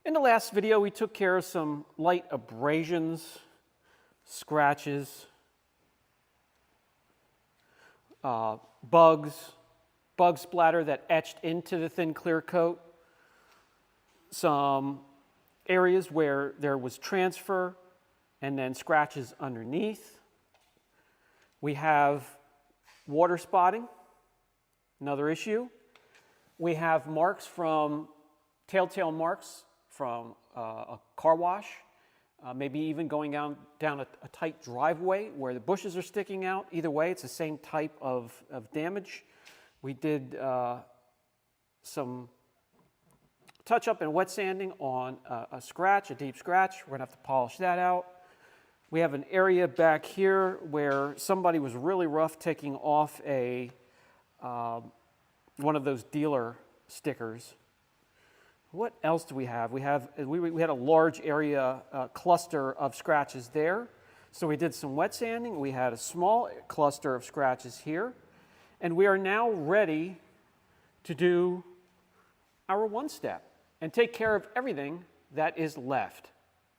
In the last video, we took care of some light abrasions, scratches, bug splatter that etched into the thin clear coat, some areas where there was transfer and then scratches underneath. We have water spotting, another issue. We have marks from, telltale marks from a car wash, maybe even going down a tight driveway where the bushes are sticking out. Either way, it's the same type of damage. We did some touch-up and wet sanding on a scratch, a deep scratch. We're gonna have to polish that out. We have an area back here where somebody was really rough taking off a one of those dealer stickers. What else do we have? We had a large area cluster of scratches there. So we did some wet sanding. We had a small cluster of scratches here. And we are now ready to do our one step and take care of everything that is left.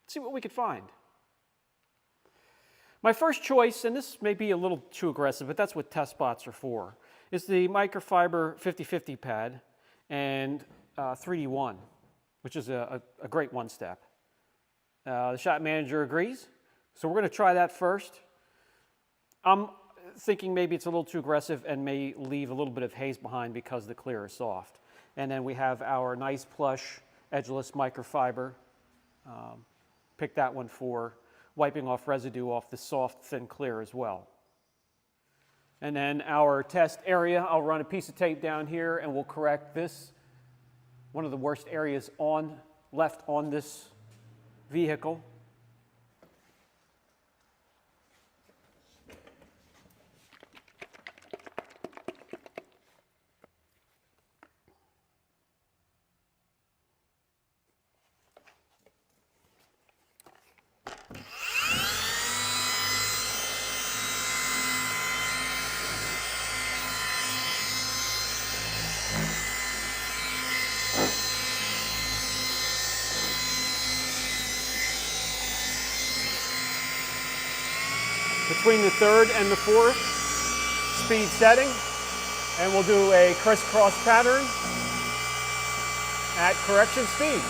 Let's see what we could find. My first choice, and this may be a little too aggressive, but that's what test spots are for, is the microfiber 50/50 pad and 3D1, which is a great one step. The shop manager agrees, so we're going to try that first. I'm thinking maybe it's a little too aggressive and may leave a little bit of haze behind because the clear is soft. And then we have our nice plush edgeless microfiber. Pick that one for wiping off residue off the soft thin clear as well. And then our test area, I'll run a piece of tape down here and we'll correct this, one of the worst areas left on this vehicle. Between the third and the fourth speed setting, and we'll do a crisscross pattern at correction speed.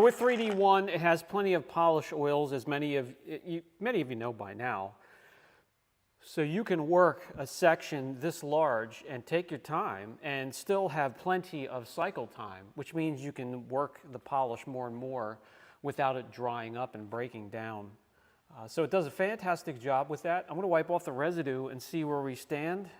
with 3D1, it has plenty of polish oils, as many of you know by now. So you can work a section this large and take your time and still have plenty of cycle time, which means you can work the polish more and more without it drying up and breaking down. So it does a fantastic job with that. I'm going to wipe off the residue and see where we stand.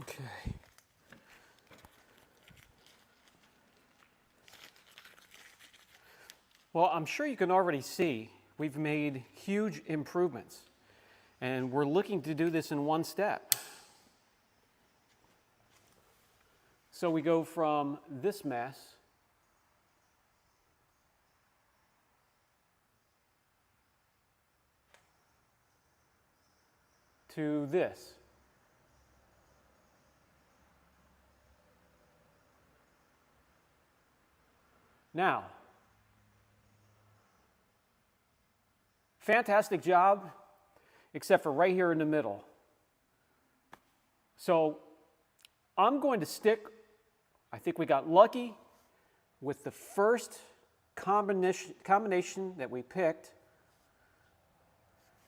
Okay. Well, I'm sure you can already see we've made huge improvements, and we're looking to do this in one step. So we go from this mess to this. Now, fantastic job, except for right here in the middle. So I'm going to stick, I think we got lucky with the first combination that we picked.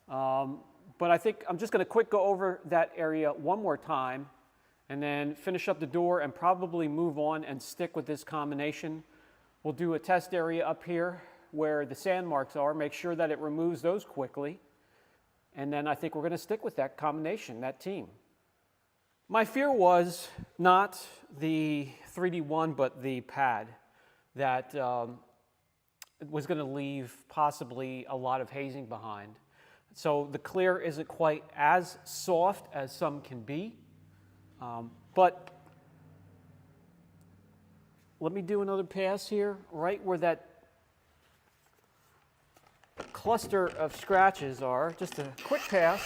But I think I'm just going to quick go over that area one more time and then finish up the door and probably move on and stick with this combination. We'll do a test area up here where the sand marks are, make sure that it removes those quickly. And then I think we're going to stick with that combination, that team. My fear was not the 3D1, but the pad that was going to leave possibly a lot of hazing behind. So the clear isn't quite as soft as some can be, but let me do another pass here, right where that cluster of scratches are. Just a quick pass.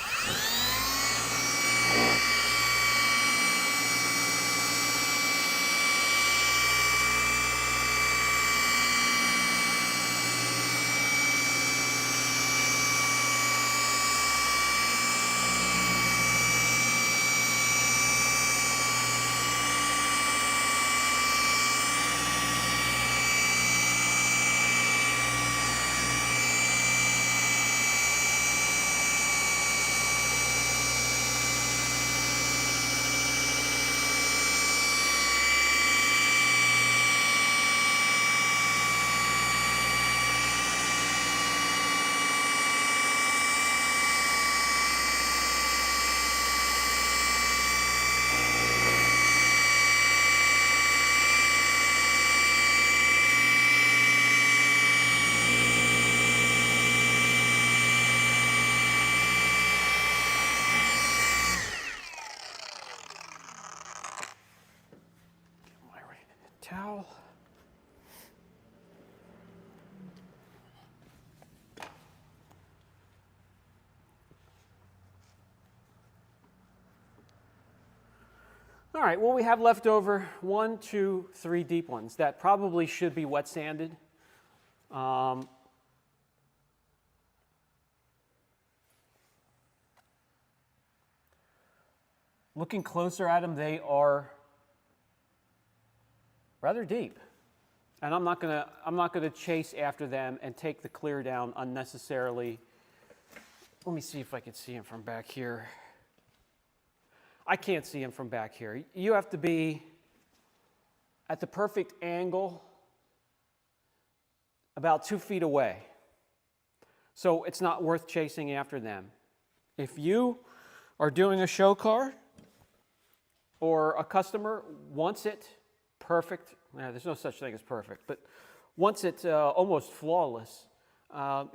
Towel. All right, what we have left over, 1, 2, 3 deep ones that probably should be wet sanded. Looking closer at them, they are rather deep, and I'm not gonna chase after them and take the clear down unnecessarily. Let me see if I can see him from back here. I can't see him from back here. You have to be at the perfect angle, about 2 feet away. So it's not worth chasing after them. If you are doing a show car or a customer wants it perfect, there's no such thing as perfect, but wants it almost flawless,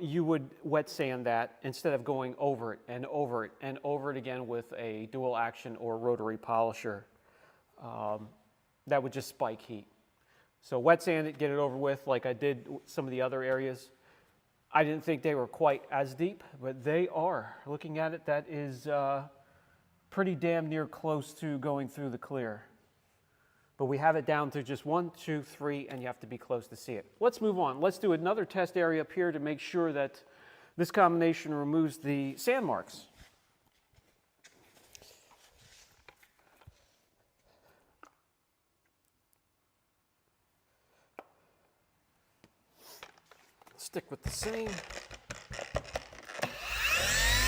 you would wet sand that instead of going over it and over it and over it again with a dual action or rotary polisher. That would just spike heat. So wet sand it, get it over with like I did some of the other areas. I didn't think they were quite as deep, but they are. Looking at it, that is pretty damn near close to going through the clear. But we have it down to just 1, 2, 3, and you have to be close to see it. Let's move on. Let's do another test area up here to make sure that this combination removes the sand marks. Stick with the same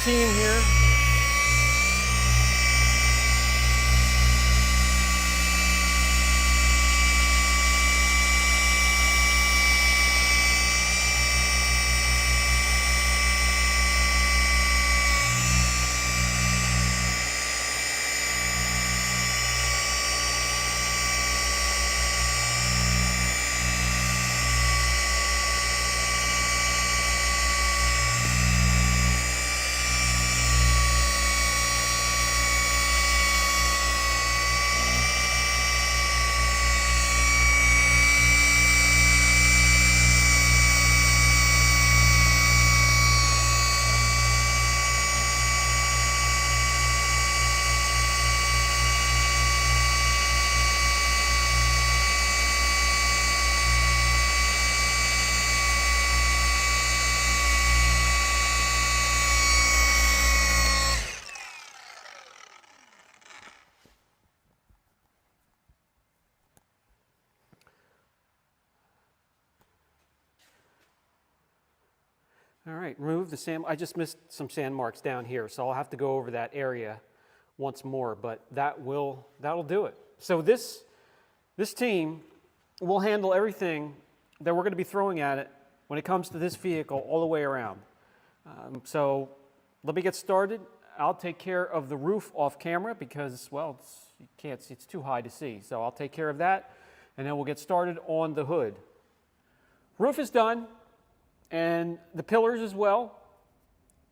team here. All right, remove the sand. I just missed some sand marks down here, so I'll have to go over that area once more, but that'll do it. So this team will handle everything that we're going to be throwing at it when it comes to this vehicle all the way around. So let me get started. I'll take care of the roof off camera because, well, you can't see, it's too high to see. So I'll take care of that, and then we'll get started on the hood. Roof is done. And the pillars as well.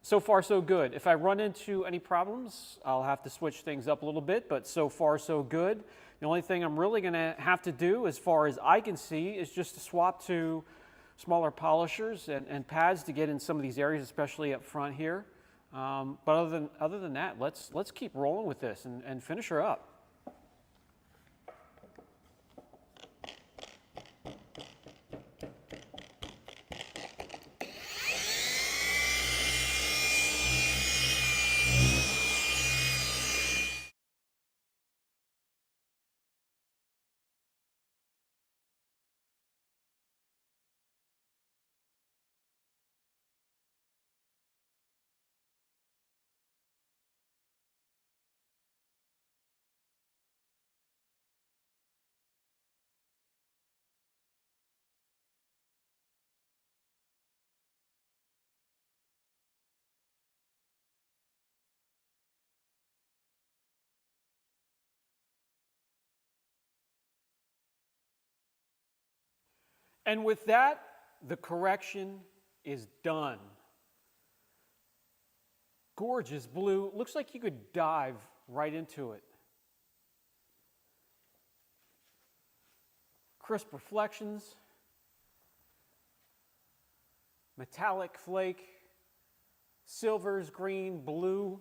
So far, so good. If I run into any problems, I'll have to switch things up a little bit, but so far, so good. The only thing I'm really going to have to do, as far as I can see, is just to swap to smaller polishers and pads to get in some of these areas, especially up front here. But other than that, let's keep rolling with this and finish her up. And with that, the correction is done. Gorgeous blue. Looks like you could dive right into it. Crisp reflections. Metallic flake. Silvers, green, blue.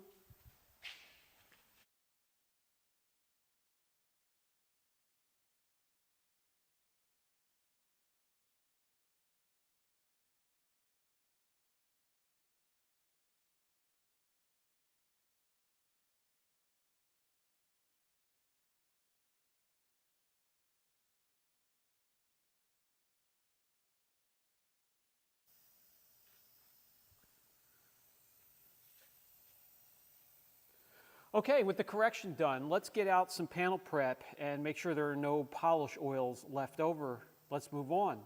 Okay, with the correction done, let's get out some panel prep and make sure there are no polish oils left over. Let's move on.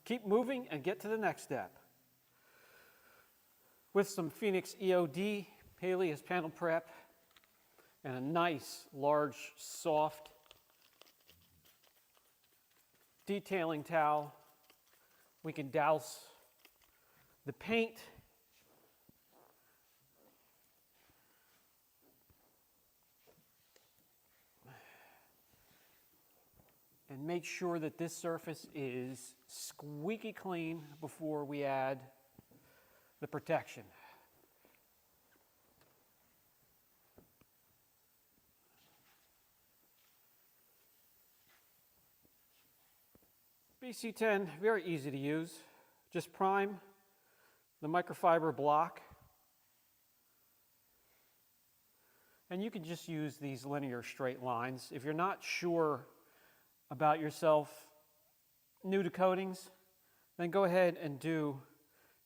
Keep moving and get to the next step. With some Phoenix EOD Paleus panel prep and a nice, large, soft detailing towel, we can douse the paint and make sure that this surface is squeaky clean before we add the protection. BC10, very easy to use. Just prime the microfiber block. And you can just use these linear straight lines. If you're not sure about yourself, new to coatings, then go ahead and do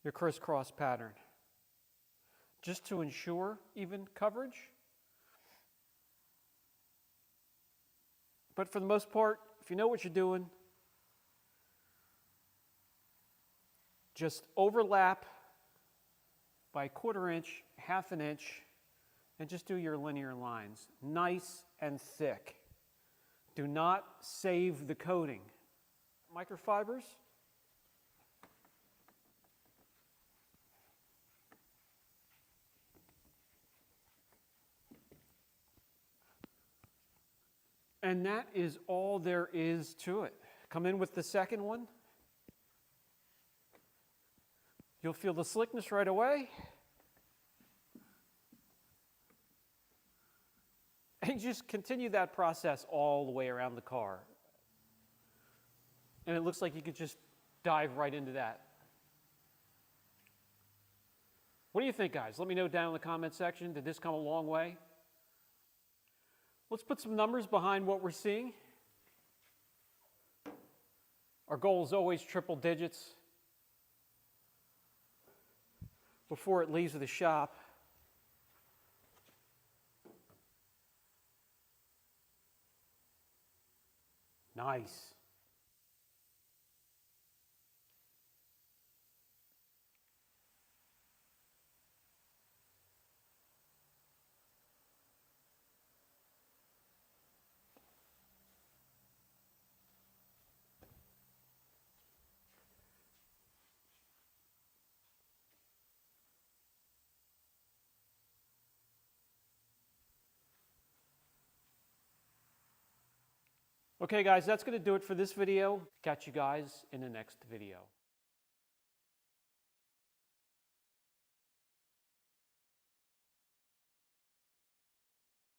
your crisscross pattern. Just to ensure even coverage. But for the most part, if you know what you're doing, just overlap by 1/4 inch, 1/2 inch, and just do your linear lines. Nice and thick. Do not save the coating. Microfibers. And that is all there is to it. Come in with the second one. You'll feel the slickness right away. And just continue that process all the way around the car. And it looks like you could just dive right into that. What do you think, guys? Let me know down in the comment section. Did this come a long way? Let's put some numbers behind what we're seeing. Our goal is always triple digits before it leaves the shop. Nice. Okay guys, that's going to do it for this video. Catch you guys in the next video.